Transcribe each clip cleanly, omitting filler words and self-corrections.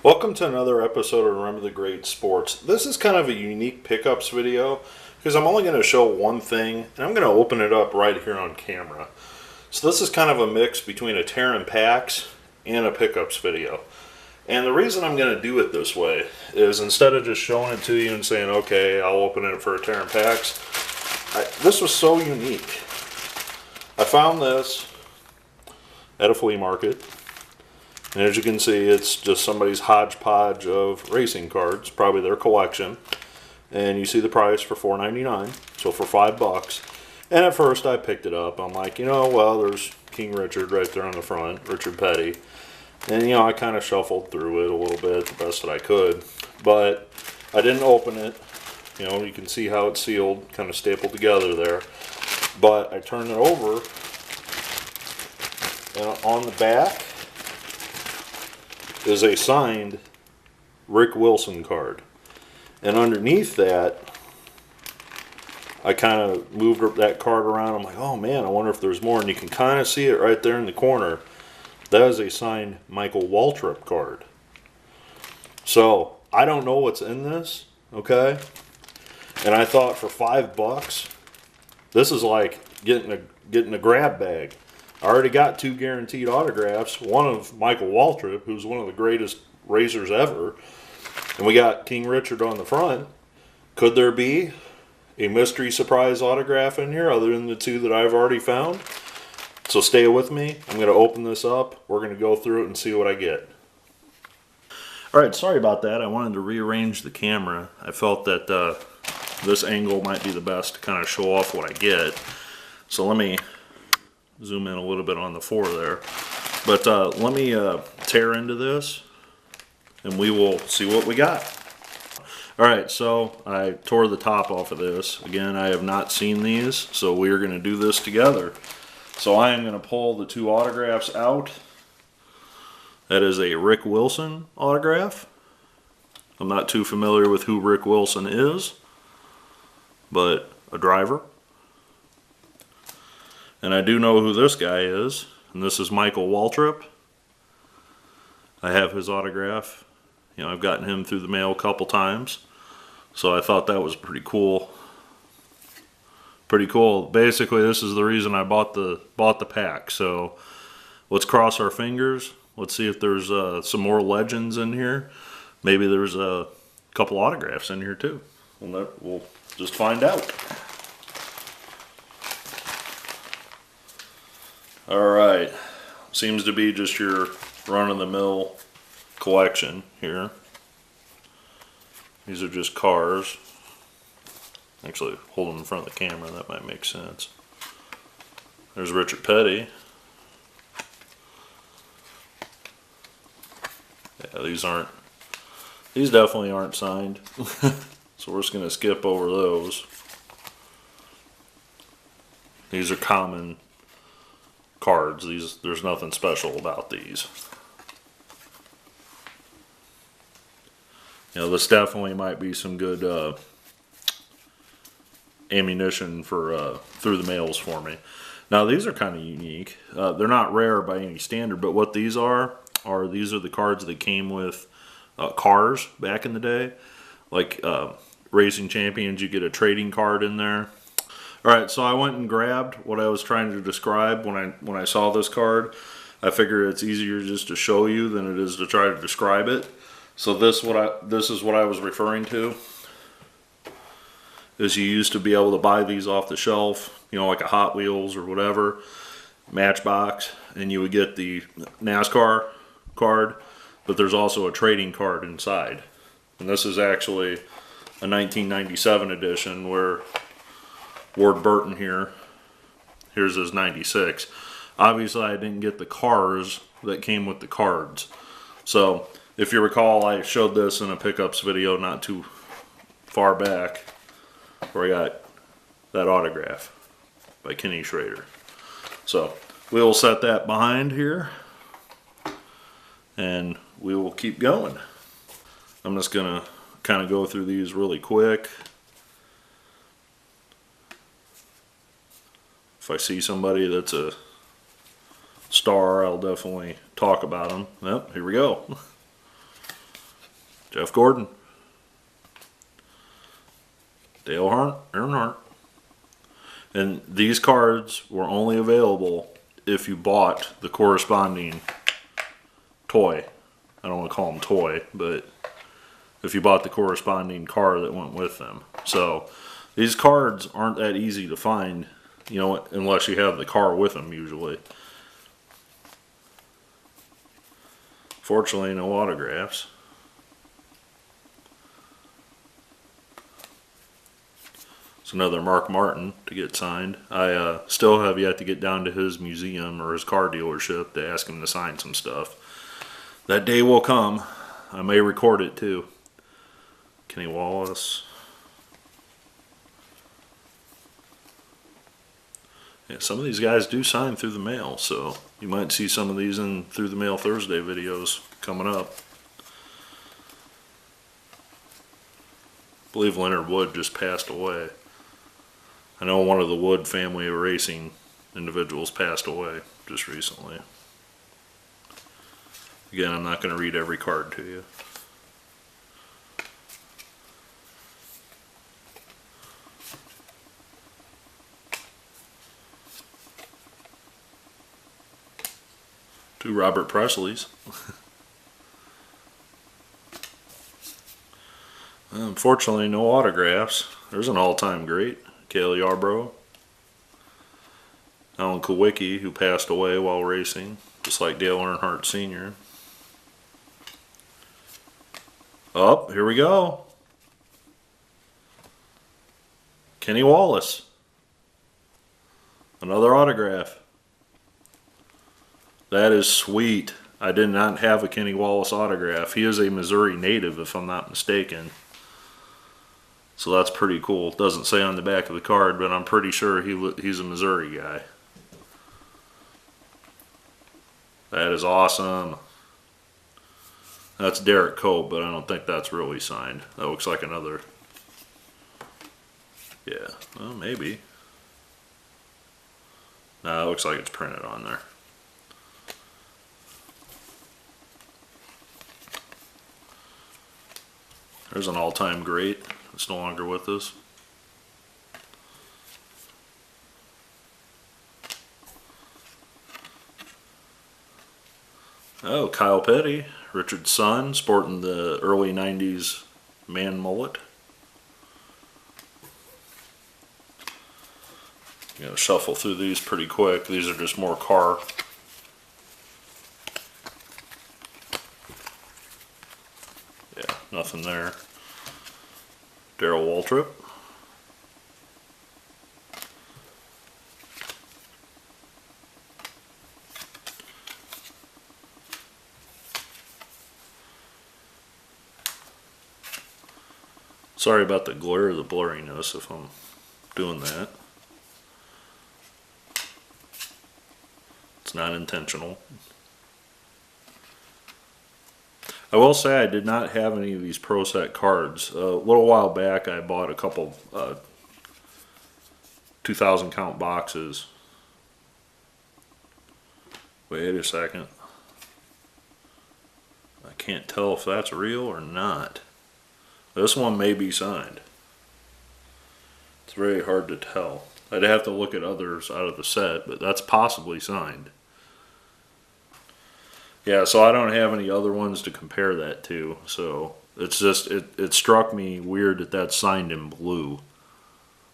Welcome to another episode of Remember the Great Sports. This is kind of a unique pickups video because I'm only going to show one thing and I'm going to open it up right here on camera. So this is kind of a mix between a Tearin Packs and a pickups video. And the reason I'm going to do it this way is instead of just showing it to you and saying, okay, I'll open it for a Tearin Packs, this was so unique. I found this at a flea market. And as you can see, it's just somebody's hodgepodge of racing cards, probably their collection. And you see the price for $4.99, so for $5. And at first I picked it up. I'm like, well, there's King Richard right there on the front, Richard Petty. And I kind of shuffled through it a little bit, the best that I could. But I didn't open it. You can see how it's sealed, kind of stapled together there. But I turned it over, and on the back is a signed Rick Wilson card. And underneath that, I kind of moved that card around. I'm like, oh man, I wonder if there's more. And you can kind of see it right there in the corner. That is a signed Michael Waltrip card. So, I don't know what's in this, okay? And I thought for $5, this is like getting a grab bag. I already got 2 guaranteed autographs, one of Michael Waltrip, who's one of the greatest racers ever, and we got King Richard on the front. Could there be a mystery surprise autograph in here other than the 2 that I've already found? So stay with me. I'm going to open this up. We're going to go through it and see what I get. Alright, sorry about that. I wanted to rearrange the camera. I felt that this angle might be the best to kind of show off what I get. So let me zoom in a little bit on the 4 there. But let me tear into this and we will see what we got. Alright, so I tore the top off of this. Again, I have not seen these, so we are going to do this together. So I am going to pull the 2 autographs out. That is a Rick Wilson autograph. I'm not too familiar with who Rick Wilson is, but a driver. And I do know who this guy is, and this is Michael Waltrip. I have his autograph. I've gotten him through the mail a couple times, so I thought that was pretty cool. Pretty cool. Basically, this is the reason I bought the pack. So let's cross our fingers. Let's see if there's some more legends in here. Maybe there's a couple autographs in here too. We'll just find out. Alright, seems to be just your run-of-the-mill collection here. These are just cars. Actually, hold them in front of the camera, that might make sense. There's Richard Petty. Yeah, these definitely aren't signed. So we're just going to skip over those. These are common cards. There's nothing special about these. This definitely might be some good ammunition for through the mails for me. Now these are kind of unique. They're not rare by any standard, but what these are these are the cards that came with cars back in the day. Like Racing Champions, you get a trading card in there. Alright, so I went and grabbed what I was trying to describe when I saw this card. I figured it's easier just to show you than it is to try to describe it. So this is what I was referring to. Is you used to be able to buy these off the shelf, like a Hot Wheels or whatever, Matchbox, and you would get the Nascar card, but there's also a trading card inside. And this is actually a 1997 edition where Ward Burton here's his 96. Obviously I didn't get the cars that came with the cards. So if you recall, I showed this in a pickups video not too far back where I got that autograph by Kenny Schrader. So we'll set that behind here and we will keep going. I'm just gonna kind of go through these really quick. If I see somebody that's a star, I'll definitely talk about them. Yep, here we go. Jeff Gordon, Dale Earnhardt. And these cards were only available if you bought the corresponding toy. I don't want to call them toy, but if you bought the corresponding car that went with them. So these cards aren't that easy to find, you know, unless you have the car with them usually. Fortunately, no autographs. It's another Mark Martin to get signed. I still have yet to get down to his museum or his car dealership to ask him to sign some stuff. That day will come. I may record it too. Kenny Wallace. Yeah, some of these guys do sign through the mail, so you might see some of these in Through the Mail Thursday videos coming up. I believe Leonard Wood just passed away. I know one of the Wood family of racing individuals passed away just recently. Again, I'm not going to read every card to you. Two Robert Presleys. Unfortunately, no autographs. There's an all-time great, Cale Yarborough. Alan Kulwicki, who passed away while racing, just like Dale Earnhardt Sr. Oh, here we go. Kenny Wallace. Another autograph. That is sweet. I did not have a Kenny Wallace autograph. He is a Missouri native, if I'm not mistaken. So that's pretty cool. It doesn't say on the back of the card, but I'm pretty sure he's a Missouri guy. That is awesome. That's Derek Cope, but I don't think that's really signed. That looks like another. Yeah, well, maybe. Nah, it looks like it's printed on there. There's an all-time great. It's no longer with us. Oh, Kyle Petty, Richard's son, sporting the early 90s man mullet. You know, shuffle through these pretty quick. These are just more car. Yeah, nothing there. Darrell Waltrip. Sorry about the glare or the blurriness if I'm doing that. It's not intentional. I will say I did not have any of these Pro Set cards. A little while back I bought a couple 2,000 count boxes. Wait a second. I can't tell if that's real or not. This one may be signed. It's very hard to tell. I'd have to look at others out of the set, but that's possibly signed. Yeah, so I don't have any other ones to compare that to. So it's just, it struck me weird that that's signed in blue.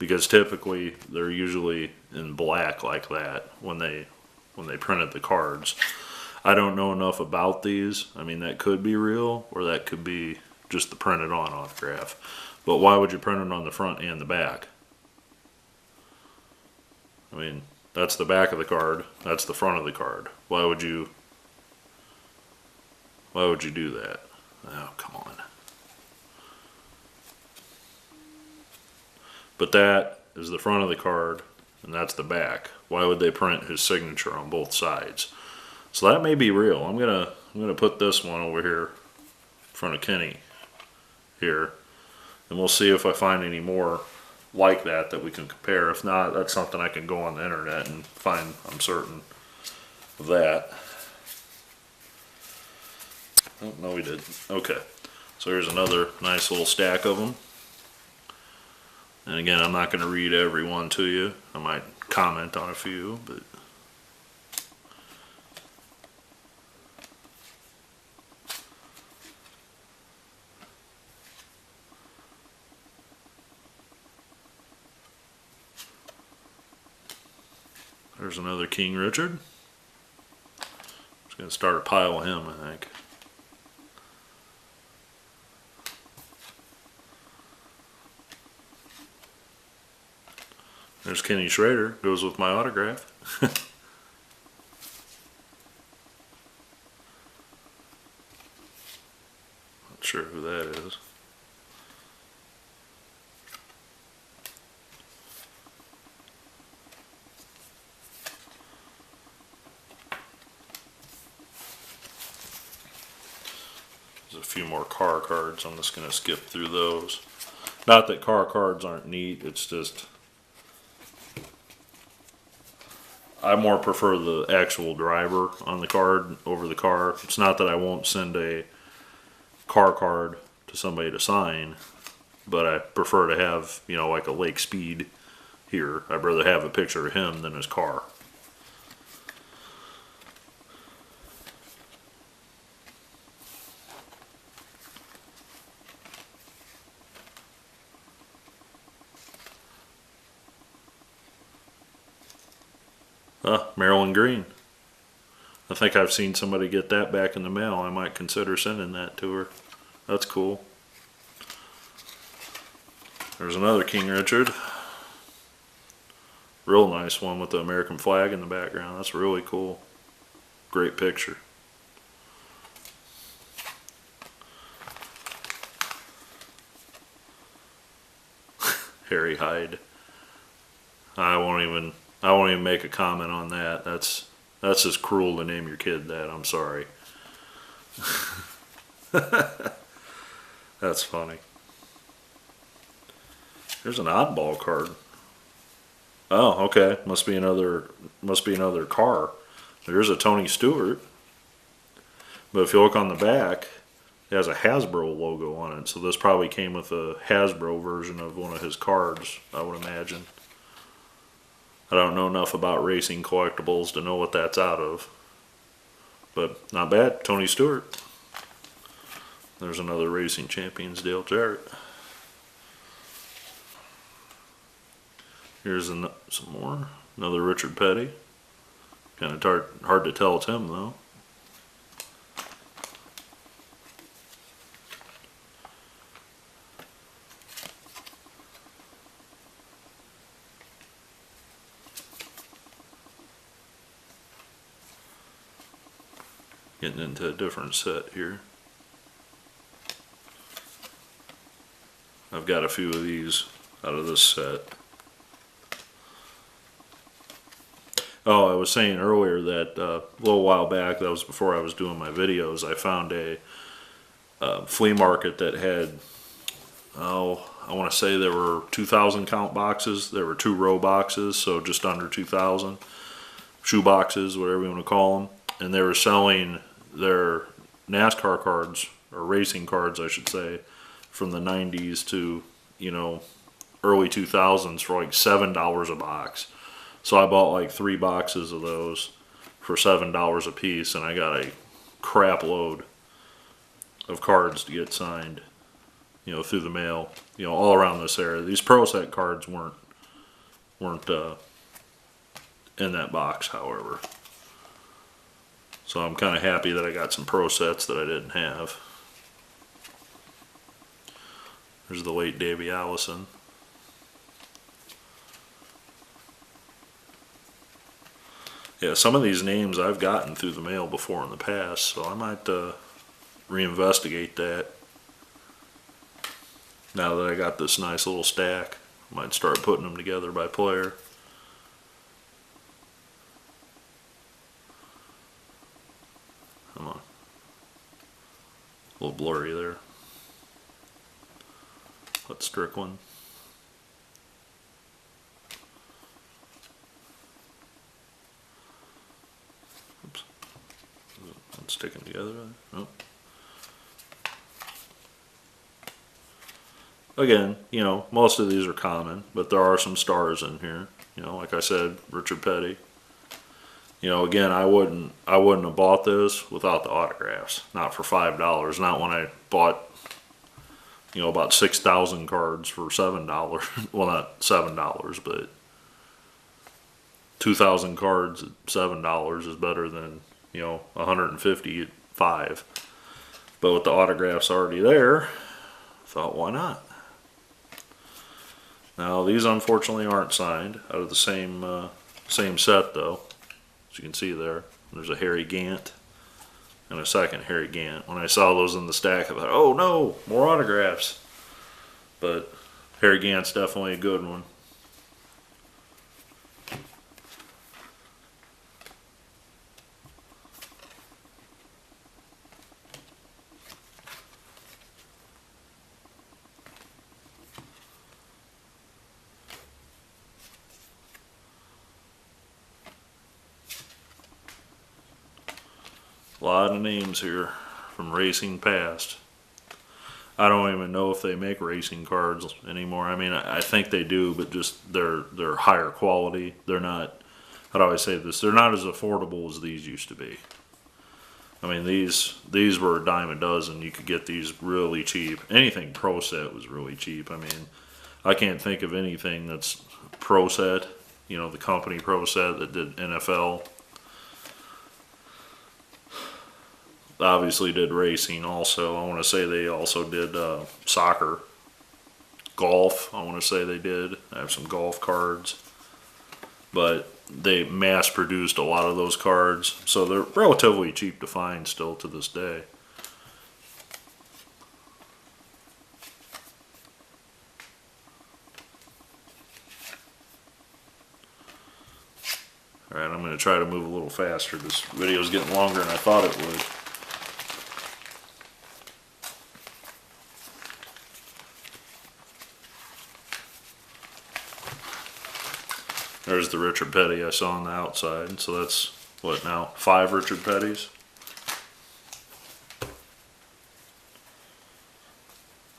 Because typically they're usually in black like that when they printed the cards. I don't know enough about these. I mean, that could be real or that could be just the printed on autograph. But why would you print it on the front and the back? I mean, that's the back of the card. That's the front of the card. Why would you do that? Oh, come on. But that is the front of the card, and that's the back. Why would they print his signature on both sides? So that may be real. I'm gonna put this one over here in front of Kenny here, and we'll see if I find any more like that we can compare. If not, that's something I can go on the internet and find. I'm certain of that. Oh, no, we did. Okay. So here's another nice little stack of them. And again, I'm not going to read every one to you. I might comment on a few, but there's another King Richard. Just going to start a pile of him, I think. There's Kenny Schrader, goes with my autograph. Not sure who that is. There's a few more car cards. I'm just going to skip through those. Not that car cards aren't neat, it's just I more prefer the actual driver on the card over the car. It's not that I won't send a car card to somebody to sign, but I prefer to have, you know, like a Lake Speed here. I'd rather have a picture of him than his car. Marilyn Green. I think I've seen somebody get that back in the mail. I might consider sending that to her. That's cool. There's another King Richard. Real nice one with the American flag in the background. That's really cool. Great picture. Harry Hyde. I won't even make a comment on that. That's just cruel to name your kid that. I'm sorry. That's funny. There's an oddball card. Oh, okay. Must be another car. There's a Tony Stewart. But if you look on the back, it has a Hasbro logo on it. So this probably came with a Hasbro version of one of his cards, I would imagine. I don't know enough about racing collectibles to know what that's out of. But not bad. Tony Stewart. There's another Racing Champions Dale Jarrett. Here's some more. Another Richard Petty. Kind of hard to tell it's him though. Getting into a different set here. I've got a few of these out of this set. Oh, I was saying earlier that a little while back, that was before I was doing my videos, I found a flea market that had, I want to say there were 2,000 count boxes. There were 2-row boxes, so just under 2,000. Shoe boxes, whatever you want to call them. And they were selling their Nascar cards, or racing cards I should say, from the 90s to, you know, early 2000s for like $7 a box. So I bought like 3 boxes of those for $7 a piece, and I got a crap load of cards to get signed, you know, through the mail, you know, all around this area. These Pro Set cards weren't in that box, however. So I'm kind of happy that I got some Pro Sets that I didn't have. There's the late Davey Allison. Yeah, some of these names I've gotten through the mail before in the past, so I might reinvestigate that. Now that I got this nice little stack, I might start putting them together by player. Come on. A little blurry there. Let's Strickland. Oops. Is it sticking together? Nope. again, you know, most of these are common, but there are some stars in here. You know, like I said, Richard Petty. You know, again, I wouldn't have bought this without the autographs. Not for $5. Not when I bought, you know, about 6,000 cards for $7. Well, not $7, but 2,000 cards at $7 is better than, you know, 150 at $5. But with the autographs already there, I thought, why not? Now these unfortunately aren't signed out of the same set though. As you can see there, there's a Harry Gant and a second Harry Gant. When I saw those in the stack, I thought, oh no, more autographs. But Harry Gant's definitely a good one. A lot of names here from racing past. I don't even know if they make racing cards anymore. I mean, I think they do, but just they're higher quality. They're not. How do I say this? They're not as affordable as these used to be. I mean, these were a dime a dozen. You could get these really cheap. Anything Pro Set was really cheap. I mean, I can't think of anything that's Pro Set. You know, the company Pro Set that did NFL. Obviously did racing also. I want to say they also did soccer, golf. I want to say they did. I have some golf cards, but they mass produced a lot of those cards, so they're relatively cheap to find still to this day. Alright, I'm going to try to move a little faster. This video is getting longer than I thought it would. There's the Richard Petty I saw on the outside. So that's, what now, 5 Richard Pettys?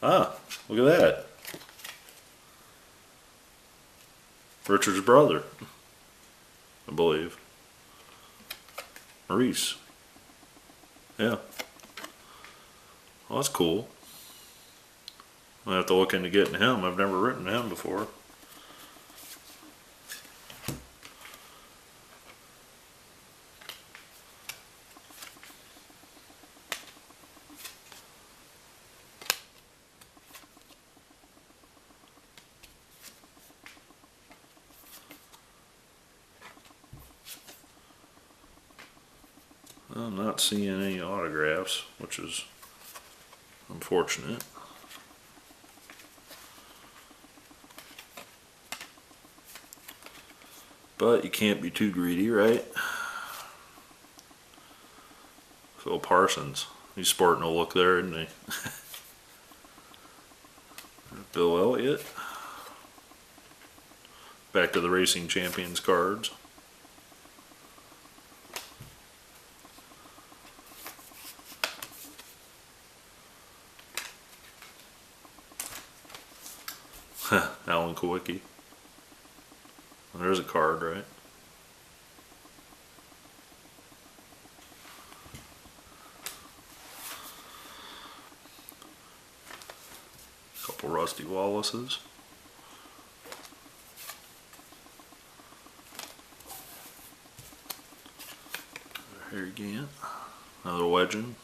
Ah, look at that. Richard's brother, I believe. Maurice. Yeah. Well, that's cool. I have to look into getting him. I've never written him before. I'm not seeing any autographs, which is unfortunate. But you can't be too greedy, right? Phil Parsons, he's sporting a look there, isn't he? Bill Elliott. Back to the Racing Champions cards. Alan Kowicki. There's a card, right? Couple Rusty Wallaces. Here again. Another legend.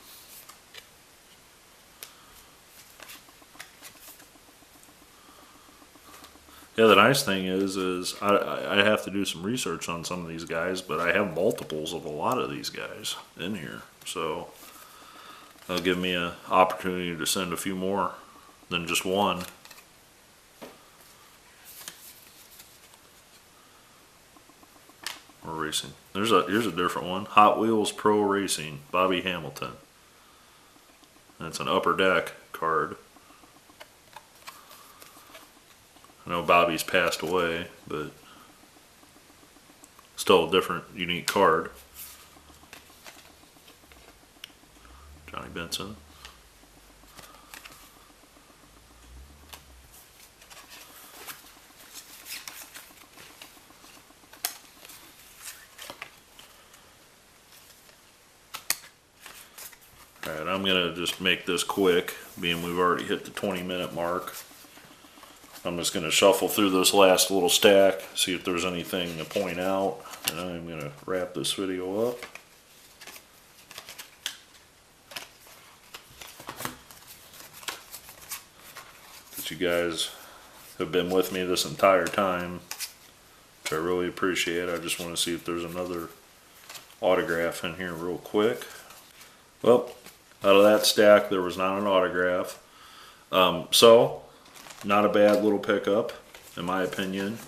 Yeah, the nice thing is I have to do some research on some of these guys, but I have multiples of a lot of these guys in here, so that'll give me an opportunity to send a few more than just one. Or racing. Here's a different one. Hot Wheels Pro Racing, Bobby Hamilton. That's an upper deck card. I know Bobby's passed away, but still a different, unique card. Johnny Benson. Alright, I'm gonna just make this quick, being we've already hit the 20-minute mark. I'm just gonna shuffle through this last little stack, see if there's anything to point out, and I'm gonna wrap this video up. That you guys have been with me this entire time, which I really appreciate. I just want to see if there's another autograph in here real quick. Well, out of that stack there was not an autograph, so not a bad little pickup in my opinion.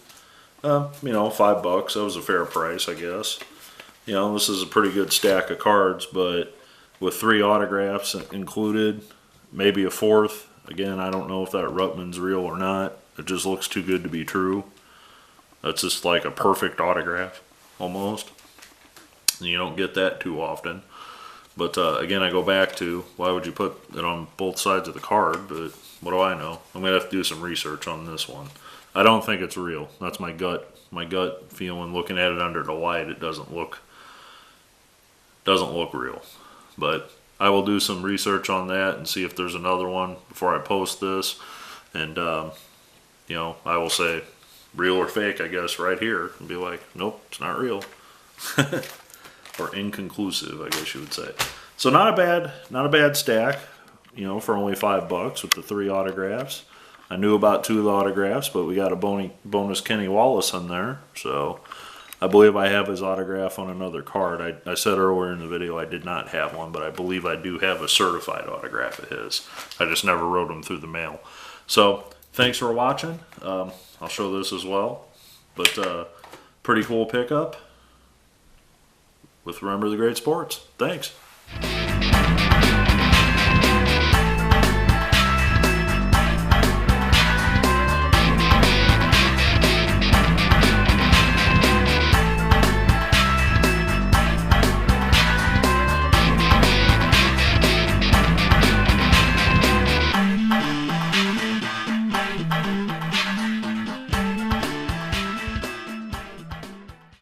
You know, $5, that was a fair price, I guess. You know, this is a pretty good stack of cards, but with 3 autographs included, maybe a 4th. Again, I don't know if that Ruttman's real or not. It just looks too good to be true. That's just like a perfect autograph, almost. And you don't get that too often. But again, I go back to, why would you put it on both sides of the card? But what do I know? I'm going to have to do some research on this one. I don't think it's real. That's my gut feeling. Looking at it under the light, it doesn't look real. But I will do some research on that and see if there's another one before I post this. And you know, I will say real or fake, I guess, right here, and be like, nope, it's not real. Or inconclusive, I guess you would say. So not a bad stack, you know, for only $5 with the 3 autographs. I knew about 2 of the autographs, but we got a bonus Kenny Wallace in there. So I believe I have his autograph on another card. I said earlier in the video I did not have one, but I believe I do have a certified autograph of his. I just never wrote him through the mail. So thanks for watching. I'll show this as well. But pretty cool pickup with Remember the Great Sports. Thanks.